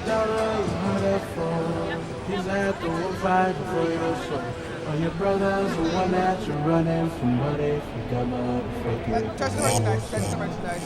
He's at the one fighting for your soul. All your brothers, the one that you're running from, but if you got motherfucking. Touch the merchandise, touch the merchandise.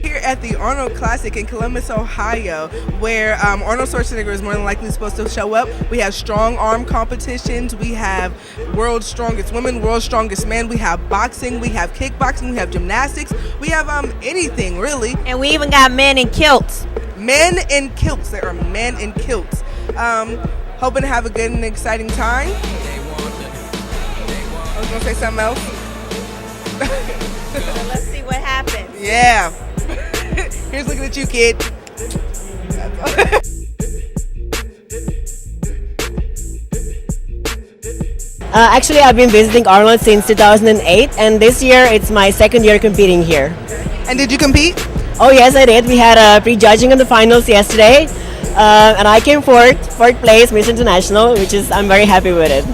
Here at the Arnold Classic in Columbus, Ohio, where Arnold Schwarzenegger is more than likely supposed to show up. We have strong arm competitions. We have world's strongest women, world's strongest men. We have boxing. We have kickboxing. We have gymnastics. We have anything really. And we even got men in kilts. Men in kilts. There are men in kilts. Hoping to have a good and exciting time. I was gonna say something else. So let's see what happens. Yeah. Here's looking at you, kid. Actually, I've been visiting Arnold since 2008, and this year it's my second year competing here. And did you compete? Oh yes, I did. We had a pre-judging on the finals yesterday, and I came fourth place, Miss International, which is I'm very happy with it.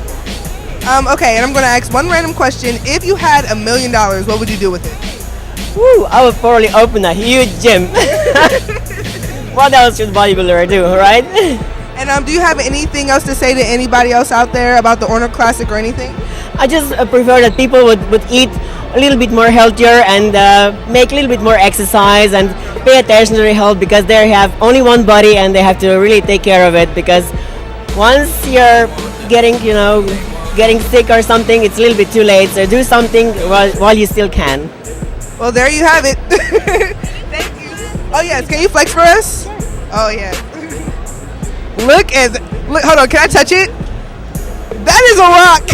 Okay, and I'm going to ask one random question. If you had $1 million, what would you do with it? Woo! I would probably open a huge gym. What else should bodybuilder do, right? And do you have anything else to say to anybody else out there about the Arnold Classic or anything? I just prefer that people would eat a little bit more healthier and make a little bit more exercise and pay attention to their health, because they have only one body and they have to really take care of it, because once you're getting sick or something, it's a little bit too late. So do something while you still can. Well, there you have it. Thank you. Oh yes, can you flex for us? Oh yeah. Look, hold on, can I touch it? That is a rock.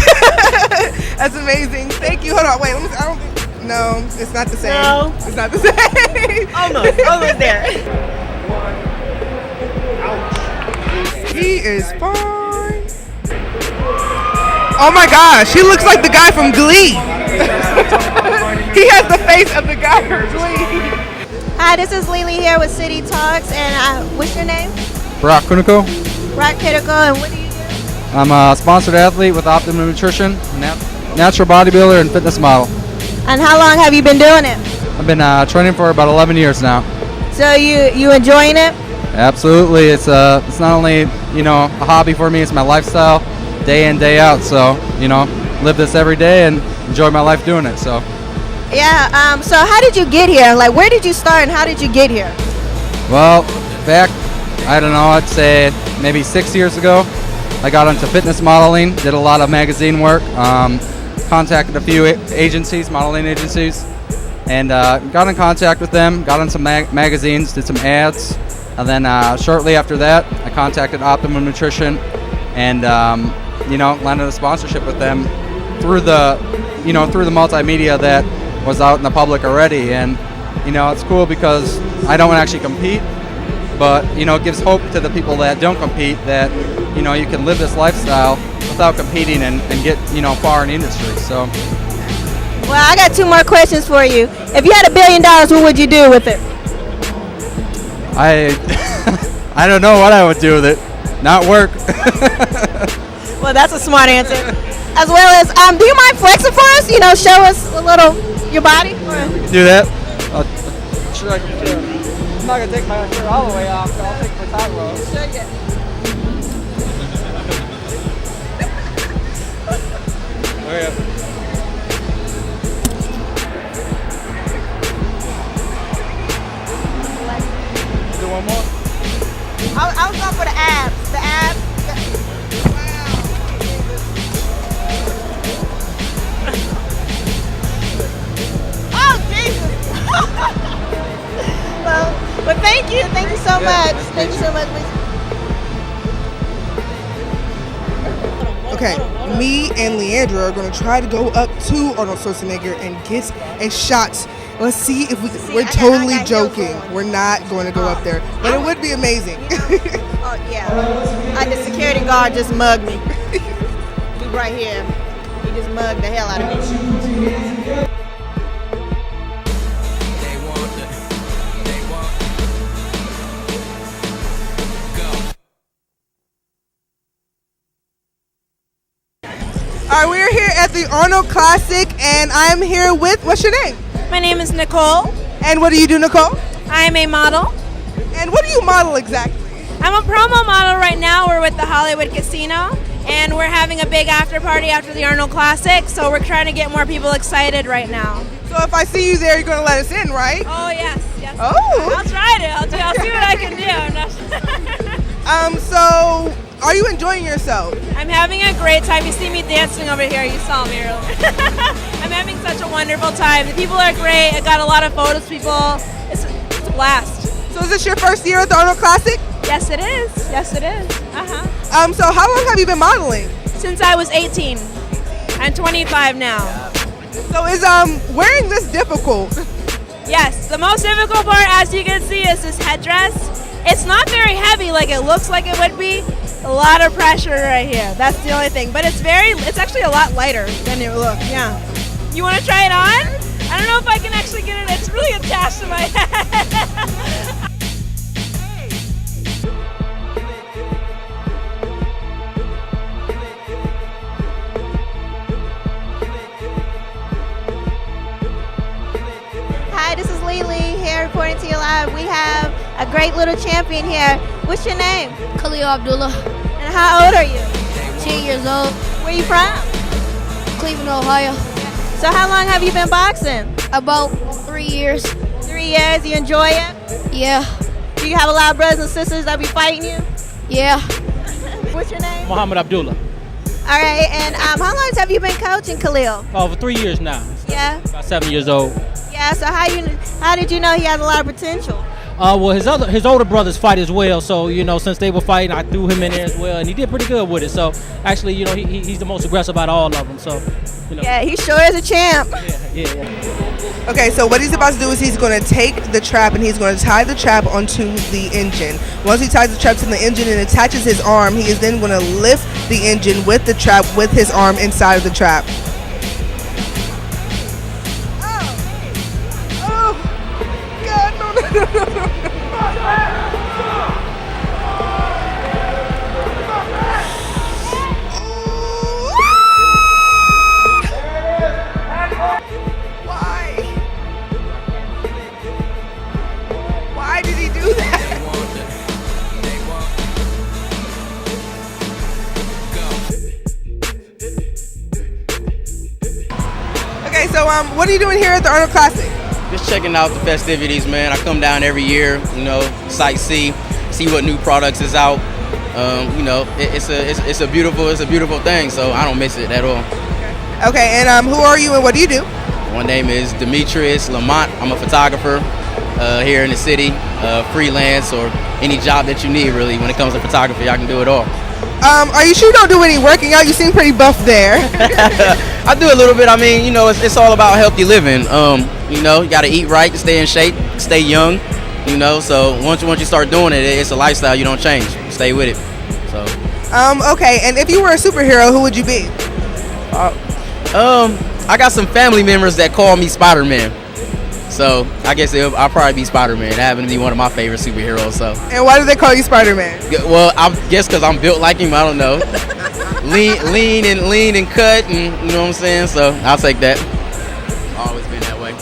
That's amazing. Thank you. Hold on, wait. I don't think. No, it's not the same. No, it's not the same. almost there. He is fine. Oh my gosh, he looks like the guy from Glee. He has the face of the guy from Glee. Hi, this is Lily here with City Talks, and what's your name? Brock Kuniko. Brock Kuniko, and what do you do? I'm a sponsored athlete with Optimum Nutrition, natural bodybuilder and fitness model. And how long have you been doing it? I've been training for about 11 years now. So you enjoying it? Absolutely. It's not only a hobby for me, it's my lifestyle, day in, day out. So live this every day and enjoy my life doing it. So. Yeah. So how did you get here? Like, where did you start and how did you get here? Well, back, I don't know, I'd say maybe 6 years ago, I got into fitness modeling, did a lot of magazine work, contacted a few agencies, modeling agencies, and got in contact with them, got on some magazines, did some ads, and then shortly after that, I contacted Optimum Nutrition and, landed a sponsorship with them through the multimedia that was out in the public already. And, it's cool because I don't actually compete, but it gives hope to the people that don't compete that you can live this lifestyle without competing and get far in the industry. So well, I got two more questions for you. If you had $1 billion, what would you do with it? I don't know what I would do with it. Not work. Well, that's a smart answer. As well as do you mind flexing for us, show us a little your body? Do that. Sure, I'm not going to take my shirt all the way off, but I'll take my top row. Okay. Do one more? I was going for the abs. The abs. Wow. Oh, Jesus. Well, thank you. Thank you so much. Thank you so much. Okay, me and Leandra are going to try to go up to Arnold Schwarzenegger and get a shot. Let's see if we're totally joking. We're not going to go up there, but it would be amazing. Oh, yeah. The security guard just mugged me. He's right here. He just mugged the hell out of me. All right, we're here at the Arnold Classic, and I'm here with, what's your name? My name is Nicole. And what do you do, Nicole? I'm a model. And what do you model exactly? I'm a promo model right now. We're with the Hollywood Casino, and we're having a big after party after the Arnold Classic, so we're trying to get more people excited right now. So if I see you there, you're going to let us in, right? Oh, yes. Oh. I'll try to. I'll see what I can do. So are you enjoying yourself? I'm having a great time. You see me dancing over here. You saw me earlier. I'm having such a wonderful time. The people are great. I got a lot of photos of people. It's a blast. So is this your first year at the Arnold Classic? Yes, it is. Yes, it is. So how long have you been modeling? Since I was 18. I'm 25 now. So is wearing this difficult? Yes, the most difficult part, as you can see, is this headdress. It's not very heavy like it looks like it would be. A lot of pressure right here. That's the only thing. But it's actually a lot lighter than it looks. Yeah. You want to try it on? I don't know if I can actually get it. It's really attached to my head. Hi, this is Lily here reporting to you live. We have a great little champion here. What's your name? Khalil Abdullah, And how old are you? 10 years old, Where you from? Cleveland, Ohio. So how long have you been boxing? About 3 years. 3 years. You enjoy it? Yeah, Do you have a lot of brothers and sisters that be fighting you? yeah. What's your name? Muhammad Abdullah. All right. And how long have you been coaching Khalil? Oh, for 3 years now. Yeah. About 7 years old. Yeah. So how did you know he has a lot of potential? Well, his older brothers fight as well. So since they were fighting, I threw him in there as well, and he did pretty good with it. So actually, he's the most aggressive out of all of them. So Yeah, he sure is a champ. yeah. Okay, so what he's about to do is he's going to take the trap and he's going to tie the trap onto the engine. Once he ties the trap to the engine and attaches his arm, he is then going to lift the engine with the trap with his arm inside of the trap. Oh, God, no. Why did he do that? Okay, so what are you doing here at the Arnold Classic? Just checking out the festivities, man. I come down every year, sightsee, see what new products is out. It's a beautiful thing. So I don't miss it at all. Okay, and who are you and what do you do? My name is Demetrius Lamont. I'm a photographer here in the city, freelance or any job that you need really. When it comes to photography, I can do it all. Are you sure you don't do any working out? You seem pretty buff there. I do a little bit. I mean, it's all about healthy living. You got to eat right, stay in shape, stay young. So once you start doing it, it's a lifestyle. You don't change. Stay with it. So. Okay, and if you were a superhero, who would you be? I got some family members that call me Spider-Man. So I guess I'll probably be Spider-Man. That happens to be one of my favorite superheroes. So. And why do they call you Spider-Man? Well, I guess because I'm built like him. I don't know. lean and cut, and you know what I'm saying. So I'll take that. Always been that way.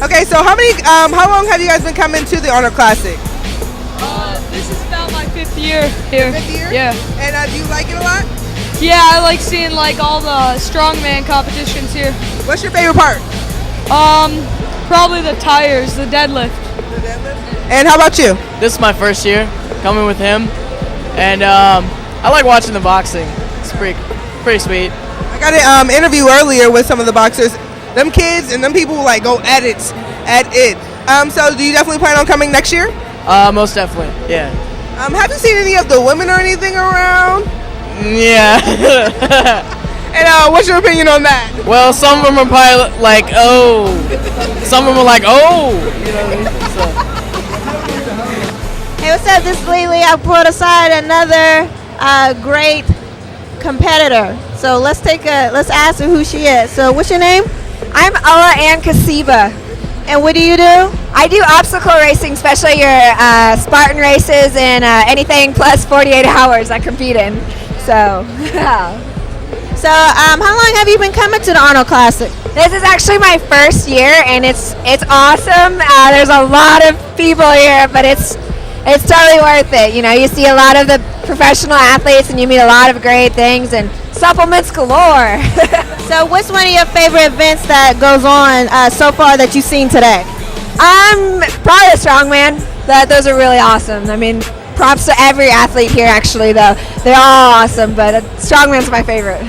Okay, so how long have you guys been coming to the Arnold Classic? This is about my 5th year here. 5th year? Yeah. And do you like it a lot? Yeah, I like seeing all the strongman competitions here. What's your favorite part? Probably the tires, the deadlift. The deadlift? And how about you? This is my first year coming with him, and I like watching the boxing. It's pretty sweet. I got an interview earlier with some of the boxers. Them kids and them people go at it. So do you definitely plan on coming next year? Most definitely, yeah. Have you seen any of the women or anything around? Yeah. And what's your opinion on that? Well, some of them are probably like, oh. Some of them are like, oh. You know what I mean? So. Hey, what's up? This is Lily. I brought aside another great competitor. So let's ask her who she is. So what's your name? I'm Ella Ann Kasiba. And what do you do? I do obstacle racing, especially your Spartan races and anything plus 48 hours I compete in. So, So, how long have you been coming to the Arnold Classic? This is actually my first year, and it's awesome. There's a lot of people here, but it's totally worth it. You know, you see a lot of the professional athletes, and you meet a lot of great things, and supplements galore. So, what's one of your favorite events that goes on so far that you've seen today? Probably the strongman. Those are really awesome. I mean, props to every athlete here, actually, though. They're all awesome, but strongman's my favorite.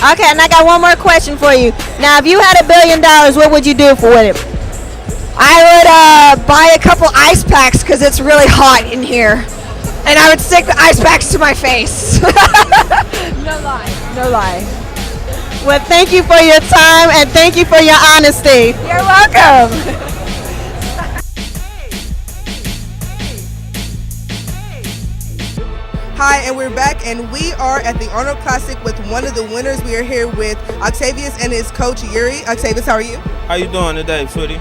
Okay, and I got one more question for you. Now, if you had $1 billion, what would you do with it? I would buy a couple ice packs because it's really hot in here. And I would stick the ice packs to my face. No lie. No lie. Well, thank you for your time and thank you for your honesty. You're welcome. Hi, and we're back, and we are at the Arnold Classic with one of the winners. We are here with Octavius and his coach, Yuri. Octavius, how are you? How you doing today, Footy?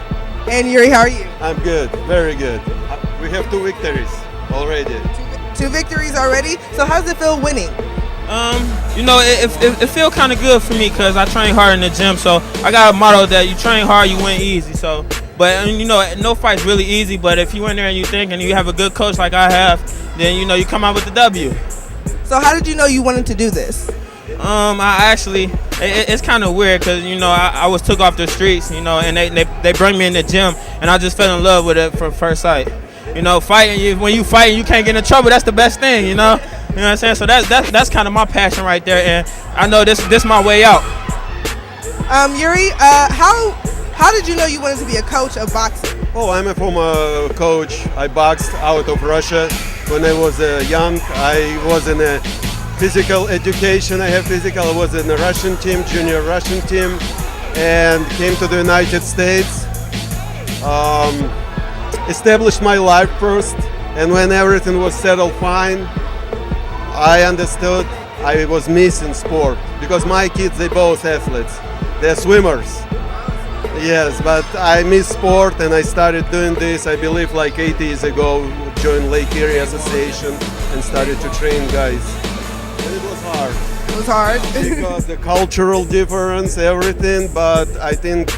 And Yuri, how are you? I'm good, very good. We have 2 victories already. Two victories already? So how does it feel winning? You know, it feels kind of good for me because I train hard in the gym. So I got a motto that you train hard, you win easy. So, but you know, no fight's really easy. But if you in there and you think and you have a good coach like I have, then you know you come out with the W. So how did you know you wanted to do this? I actually, it's kind of weird because you know I was took off the streets, you know, and they bring me in the gym, and I just fell in love with it from first sight. You know, fighting, when you fight and you can't get in trouble, that's the best thing, you know. You know what I'm saying? So that's kind of my passion right there, and I know this my way out. Yuri, how did you know you wanted to be a coach of boxing? Oh, I'm a former coach. I boxed out of Russia when I was young. I was in a physical education. I was in the Russian team, junior Russian team, and came to the United States. Established my life first, and when everything was settled fine, I understood I was missing sport because my kids, they both athletes. They're swimmers. Yes, but I miss sport and I started doing this, I believe like 8 years ago, joined Lake Erie Association and started to train guys. And it was hard. It was hard? Because the cultural difference, everything, but I think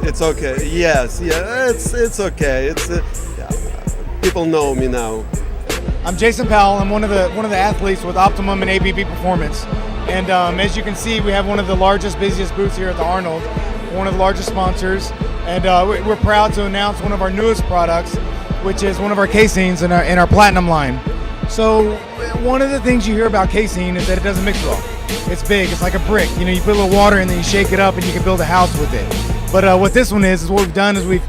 it's okay. Yes, yeah, it's okay. People know me now. I'm Jason Powell. I'm one of the athletes with Optimum and ABB Performance. And as you can see, we have one of the largest, busiest booths here at the Arnold, one of the largest sponsors. And we're proud to announce one of our newest products, which is one of our caseins in our Platinum line. So one of the things you hear about casein is that it doesn't mix well. It's big, it's like a brick. You know, you put a little water and then you shake it up and you can build a house with it. But what this one is what we've done is we've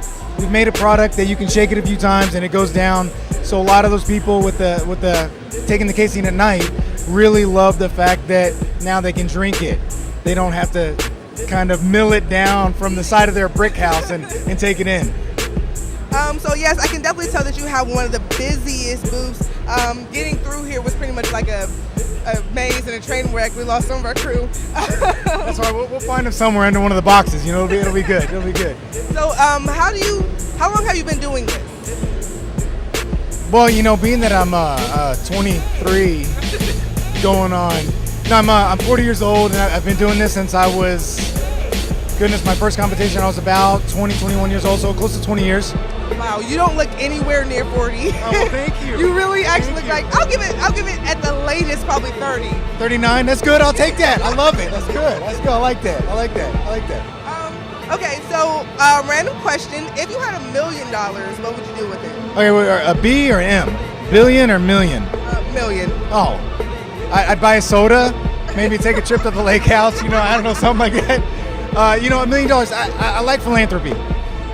made a product that you can shake it a few times and it goes down. So a lot of those people with the taking the casein at night really love the fact that now they can drink it. They don't have to kind of mill it down from the side of their brick house and take it in. So yes, I can definitely tell that you have one of the busiest booths. Getting through here was pretty much like a maze and a train wreck. We lost some of our crew. That's all right. We'll find them somewhere under one of the boxes. You know, it'll be good. It'll be good. So how long have you been doing this? Well, you know, being that I'm 23, going on. No, I'm 40 years old, and I've been doing this since I was, goodness, my first competition I was about 21 years old, so close to 20 years. Wow, you don't look anywhere near 40. Oh, well, thank you. You really actually look like, I'll give it at the latest probably 30. 39, that's good, I'll take that. I love it, that's good. I like that. Okay, so random question. If you had $1 million, what would you do with it? Okay, a B or M? Billion or million? Million. Oh, I'd buy a soda, maybe take a trip to the lake house, you know, I don't know, something like that. You know, $1 million, I like philanthropy.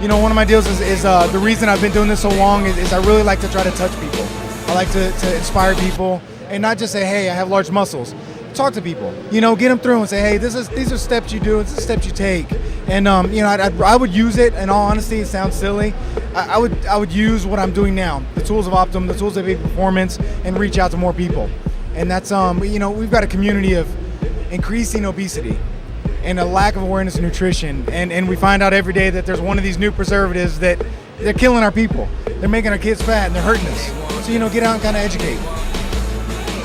You know, one of my deals is the reason I've been doing this so long is I really like to try to touch people. I like to inspire people and not just say, hey, I have large muscles. Talk to people, you know, get them through and say, hey, these are steps you do, it's steps you take. And, you know, I would use it, in all honesty, it sounds silly. I would use what I'm doing now, the tools of Optum, the tools of ABB Performance, and reach out to more people. And that's, you know, we've got a community of increasing obesity and a lack of awareness of nutrition. And we find out every day that there's one of these new preservatives that they're killing our people. They're making our kids fat and they're hurting us. So, you know, get out and kind of educate.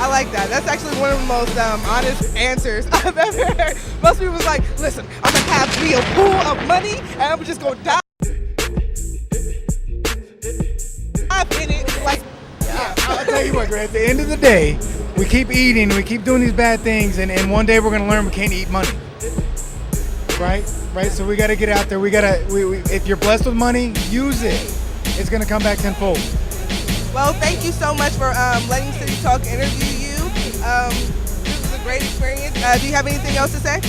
I like that. That's actually one of the most honest answers I've ever heard. Most people was like, listen, I'm gonna have me a pool of money and I'm just gonna die in it. Like, yeah. I'll tell you what, Greg, at the end of the day, we keep eating, we keep doing these bad things, and one day we're gonna learn we can't eat money. Right? So we gotta get out there. If you're blessed with money, use it. It's gonna come back tenfold. Well, thank you so much for letting City Talk interview you. This was a great experience. Do you have anything else to say?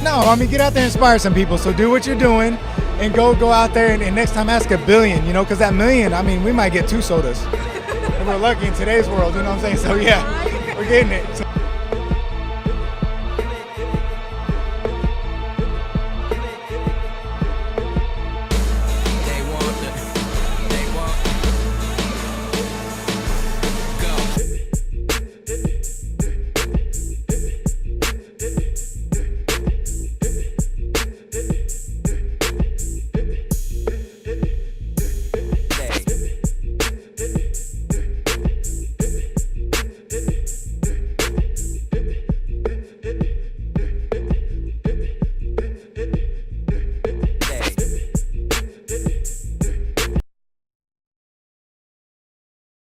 No, I mean, get out there and inspire some people. So do what you're doing and go out there and next time ask $1 billion, because that million, I mean, we might get 2 sodas. And we're lucky in today's world, you know what I'm saying? So yeah, we're getting it. So